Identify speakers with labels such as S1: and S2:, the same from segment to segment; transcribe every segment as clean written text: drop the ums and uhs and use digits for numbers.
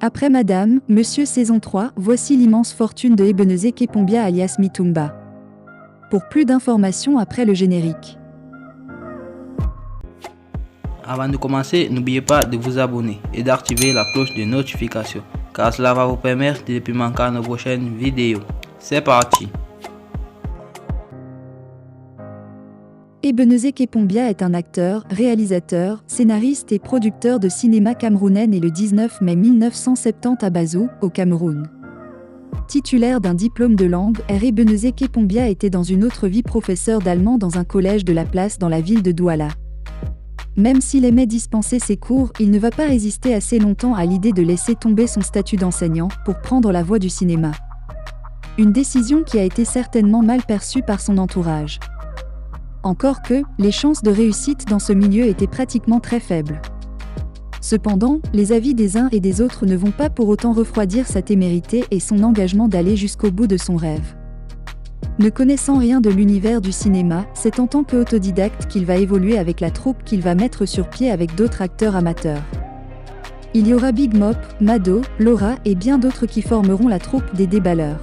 S1: Après Madame, Monsieur saison 3, voici l'immense fortune de Ebenezer Kepombia alias Mitumba. Pour plus d'informations après le générique.
S2: Avant de commencer, n'oubliez pas de vous abonner et d'activer la cloche de notification, car cela va vous permettre de ne plus manquer nos prochaines vidéos. C'est parti!
S1: Ebenezer Kepombia est un acteur, réalisateur, scénariste et producteur de cinéma camerounais né le 19 mai 1970 à Bazou, au Cameroun. Titulaire d'un diplôme de langue, Ebenezer Kepombia était dans une autre vie professeur d'allemand dans un collège de la place dans la ville de Douala. Même s'il aimait dispenser ses cours, il ne va pas résister assez longtemps à l'idée de laisser tomber son statut d'enseignant pour prendre la voie du cinéma. Une décision qui a été certainement mal perçue par son entourage. Encore que, les chances de réussite dans ce milieu étaient pratiquement très faibles. Cependant, les avis des uns et des autres ne vont pas pour autant refroidir sa témérité et son engagement d'aller jusqu'au bout de son rêve. Ne connaissant rien de l'univers du cinéma, c'est en tant qu'autodidacte qu'il va évoluer avec la troupe qu'il va mettre sur pied avec d'autres acteurs amateurs. Il y aura Big Mop, Mado, Laura et bien d'autres qui formeront la troupe des Déballeurs.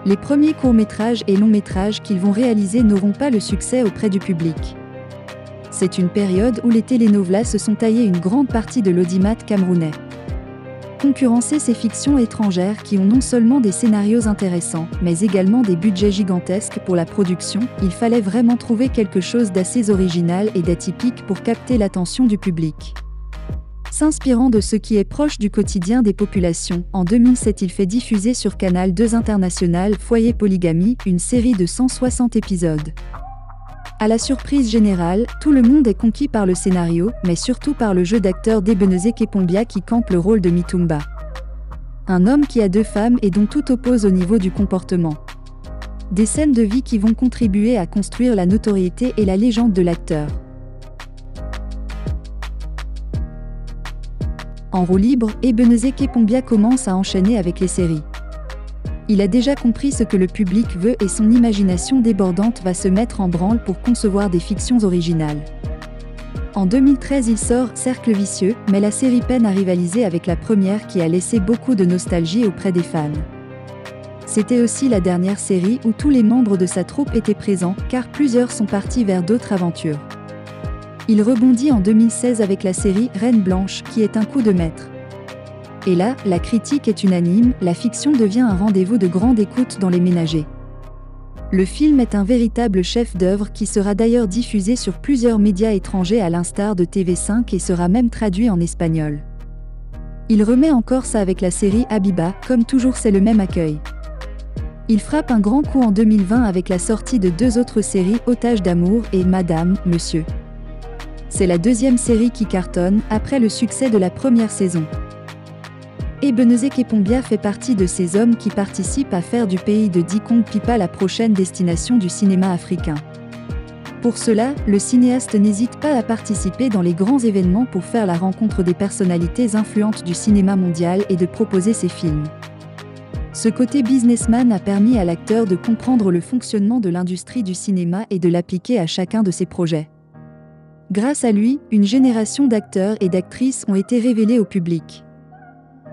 S1: Les premiers courts-métrages et longs-métrages qu'ils vont réaliser n'auront pas le succès auprès du public. C'est une période où les telenovelas se sont taillées une grande partie de l'audimat camerounais. Concurrencer ces fictions étrangères qui ont non seulement des scénarios intéressants, mais également des budgets gigantesques pour la production, il fallait vraiment trouver quelque chose d'assez original et d'atypique pour capter l'attention du public. S'inspirant de ce qui est proche du quotidien des populations, en 2007 il fait diffuser sur Canal 2 International Foyer Polygamie, une série de 160 épisodes. À la surprise générale, tout le monde est conquis par le scénario, mais surtout par le jeu d'acteur d'Ebenezer Kepombia qui campe le rôle de Mitumba. Un homme qui a 2 femmes et dont tout oppose au niveau du comportement. Des scènes de vie qui vont contribuer à construire la notoriété et la légende de l'acteur. En roue libre, Ebenezer Kepombia commence à enchaîner avec les séries. Il a déjà compris ce que le public veut et son imagination débordante va se mettre en branle pour concevoir des fictions originales. En 2013 il sort Cercle vicieux, mais la série peine à rivaliser avec la première qui a laissé beaucoup de nostalgie auprès des fans. C'était aussi la dernière série où tous les membres de sa troupe étaient présents, car plusieurs sont partis vers d'autres aventures. Il rebondit en 2016 avec la série Reine Blanche, qui est un coup de maître. Et là, la critique est unanime, la fiction devient un rendez-vous de grande écoute dans les ménagers. Le film est un véritable chef-d'œuvre qui sera d'ailleurs diffusé sur plusieurs médias étrangers à l'instar de TV5 et sera même traduit en espagnol. Il remet encore ça avec la série Habiba, comme toujours c'est le même accueil. Il frappe un grand coup en 2020 avec la sortie de 2 autres séries Otages d'amour et Madame, Monsieur. C'est la deuxième série qui cartonne, après le succès de la première saison. Ebenezer Kepombia fait partie de ces hommes qui participent à faire du pays de Dikong Pipa la prochaine destination du cinéma africain. Pour cela, le cinéaste n'hésite pas à participer dans les grands événements pour faire la rencontre des personnalités influentes du cinéma mondial et de proposer ses films. Ce côté businessman a permis à l'acteur de comprendre le fonctionnement de l'industrie du cinéma et de l'appliquer à chacun de ses projets. Grâce à lui, une génération d'acteurs et d'actrices ont été révélés au public.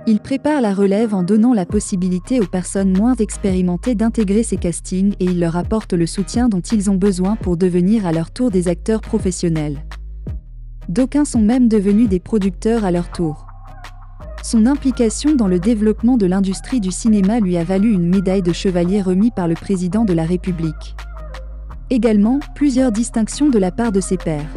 S1: Il prépare la relève en donnant la possibilité aux personnes moins expérimentées d'intégrer ces castings et il leur apporte le soutien dont ils ont besoin pour devenir à leur tour des acteurs professionnels. D'aucuns sont même devenus des producteurs à leur tour. Son implication dans le développement de l'industrie du cinéma lui a valu une médaille de chevalier remis par le président de la République. Également, plusieurs distinctions de la part de ses pairs.